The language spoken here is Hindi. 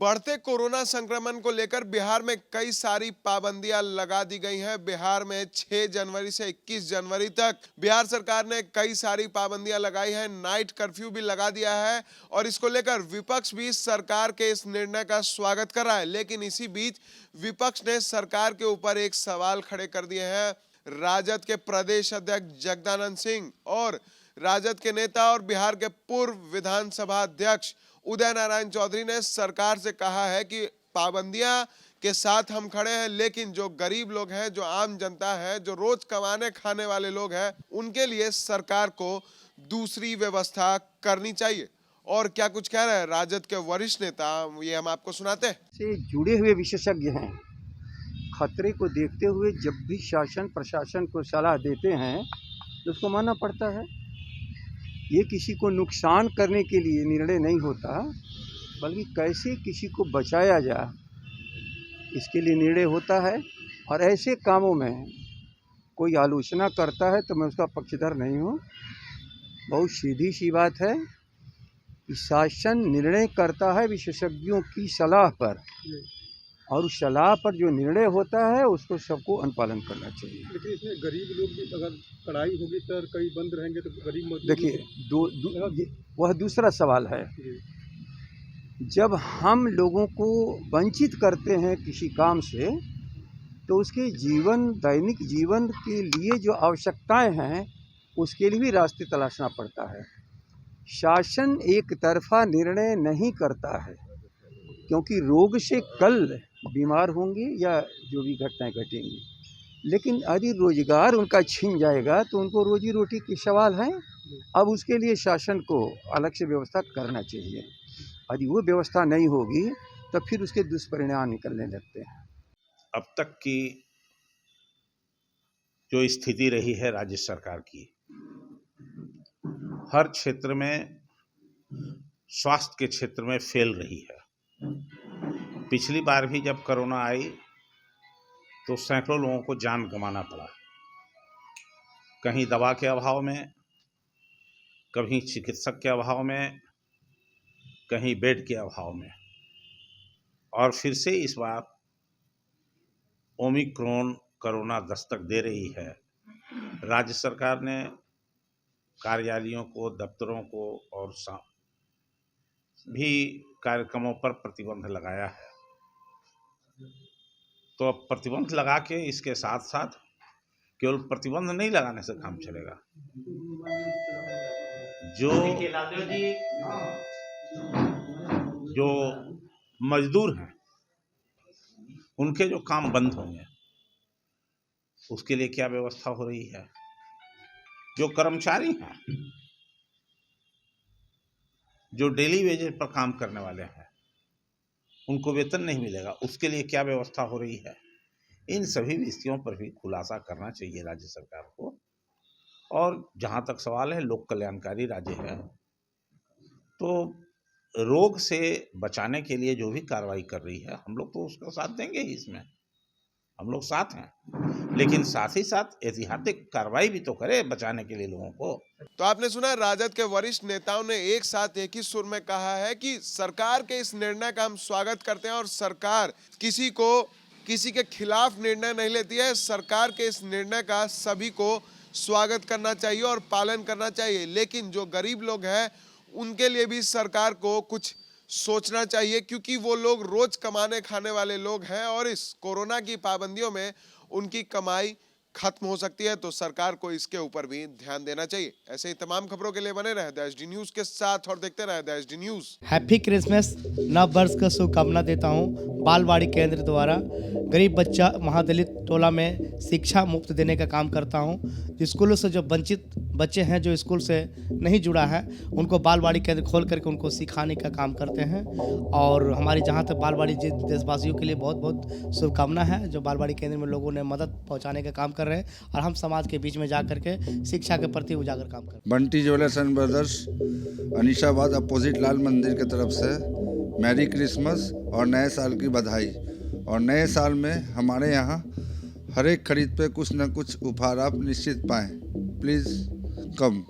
बढ़ते कोरोना संक्रमण को लेकर बिहार में कई सारी पाबंदियां लगा दी गई हैं। बिहार में 6 जनवरी से 21 जनवरी तक बिहार सरकार ने कई सारी पाबंदियां लगाई हैं। नाइट कर्फ्यू भी लगा दिया है और इसको लेकर विपक्ष भी सरकार के इस निर्णय का स्वागत कर रहा है। लेकिन इसी बीच विपक्ष ने सरकार के ऊपर एक सवाल खड़े कर दिए हैं। राजद के प्रदेश अध्यक्ष जगदानंद सिंह और राजद के नेता और बिहार के पूर्व विधानसभा अध्यक्ष उदय नारायण चौधरी ने सरकार से कहा है कि पाबंदियां के साथ हम खड़े हैं, लेकिन जो गरीब लोग हैं, जो आम जनता है, जो रोज कमाने खाने वाले लोग हैं, उनके लिए सरकार को दूसरी व्यवस्था करनी चाहिए। और क्या कुछ कह रहे हैं राजद के वरिष्ठ नेता, ये हम आपको सुनाते हैं। से जुड़े हुए विशेषज्ञ हैं। खतरे को देखते हुए जब भी शासन प्रशासन को सलाह देते हैं तो उसको मानना पड़ता है। ये किसी को नुकसान करने के लिए निर्णय नहीं होता, बल्कि कैसे किसी को बचाया जाए इसके लिए निर्णय होता है। और ऐसे कामों में कोई आलोचना करता है तो मैं उसका पक्षधर नहीं हूँ। बहुत सीधी सी बात है कि शासन निर्णय करता है विशेषज्ञों की सलाह पर, और उस सलाह पर जो निर्णय होता है उसको सबको अनुपालन करना चाहिए। लेकिन इसमें गरीब लोग भी, अगर कड़ाई होगी सर, कई बंद रहेंगे तो गरीब मजदूर, देखिए वह दूसरा सवाल है। जब हम लोगों को वंचित करते हैं किसी काम से, तो उसके दैनिक जीवन के लिए जो आवश्यकताएं हैं उसके लिए भी रास्ते तलाशना पड़ता है। शासन एक तरफा निर्णय नहीं करता है, क्योंकि रोग से कल बीमार होंगे या जो भी घटनाएं घटेंगी, लेकिन यदि रोजगार उनका छिन जाएगा तो उनको रोजी रोटी की सवाल है। अब उसके लिए शासन को अलग से व्यवस्था करना चाहिए। यदि वो व्यवस्था नहीं होगी तो फिर उसके दुष्परिणाम निकलने लगते हैं। अब तक की जो स्थिति रही है राज्य सरकार की, हर क्षेत्र में, स्वास्थ्य के क्षेत्र में फेल रही है। पिछली बार भी जब कोरोना आई तो सैकड़ों लोगों को जान गंवाना पड़ा, कहीं दवा के अभाव में, कहीं चिकित्सक के अभाव में, कहीं बेड के अभाव में। और फिर से इस बार ओमिक्रॉन कोरोना दस्तक दे रही है। राज्य सरकार ने कार्यालयों को, दफ्तरों को और भी कार्यक्रमों पर प्रतिबंध लगाया है। तो अब प्रतिबंध लगा के इसके साथ साथ केवल प्रतिबंध नहीं लगाने से काम चलेगा। जो मजदूर हैं उनके जो काम बंद होंगे उसके लिए क्या व्यवस्था हो रही है। जो कर्मचारी हैं, जो डेली वेजेस पर काम करने वाले हैं, उनको वेतन नहीं मिलेगा, उसके लिए क्या व्यवस्था हो रही है। इन सभी विषयों पर भी खुलासा करना चाहिए राज्य सरकार को। और जहाँ तक सवाल है, लोक कल्याणकारी राज्य है, तो रोग से बचाने के लिए जो भी कार्रवाई कर रही है, हम लोग तो उसका साथ देंगे ही। इसमें हम लोग साथ हैं, लेकिन साथ ही साथ ऐतिहासिक कार्रवाई भी तो करे बचाने के लिए लोगों को। तो आपने सुना, राजद के वरिष्ठ नेताओं ने एक साथ एक ही सुर में कहा है कि सरकार के इस निर्णय का हम स्वागत करते हैं और सरकार किसी के खिलाफ निर्णय नहीं लेती है। सरकार के इस निर्णय का सभी को स्वागत करना चाहिए और पालन करना चाहिए, लेकिन जो गरीब लोग हैं उनके लिए भी सरकार को कुछ सोचना चाहिए, क्योंकि वो लोग रोज कमाने खाने वाले लोग हैं और इस कोरोना की पाबंदियों में उनकी कमाई खत्म हो सकती है। तो सरकार को इसके ऊपर भी ध्यान देना चाहिए। ऐसे ही तमाम खबरों के लिए बने रहे द एचडी न्यूज के साथ और देखते रहे the HD news. Happy Christmas, नव वर्ष का शुभकामना देता हूँ। बालवाड़ी केंद्र द्वारा गरीब बच्चा महादलित टोला में शिक्षा मुफ्त देने का काम करता हूँ। स्कूलों से जो वंचित बच्चे हैं, जो स्कूल से नहीं जुड़ा है, उनको बालवाड़ी केंद्र खोल करके उनको सिखाने का काम करते हैं। और हमारी जहाँ तक बालवाड़ी देशवासियों के लिए बहुत बहुत शुभकामना है, जो बालवाड़ी केंद्र में लोगों ने मदद पहुँचाने का काम कर रहे हैं और हम समाज के बीच में जा करके शिक्षा के प्रति उजागर काम कर रहे हैं। Bunty jewellers and brothers, Anishabad opposite Lal Mandir की तरफ से मैरी क्रिसमस और नए साल की बधाई। और नए साल में हमारे यहाँ हर एक खरीद पे कुछ न कुछ उपहार आप निश्चित पाएँ। प्लीज़ कम।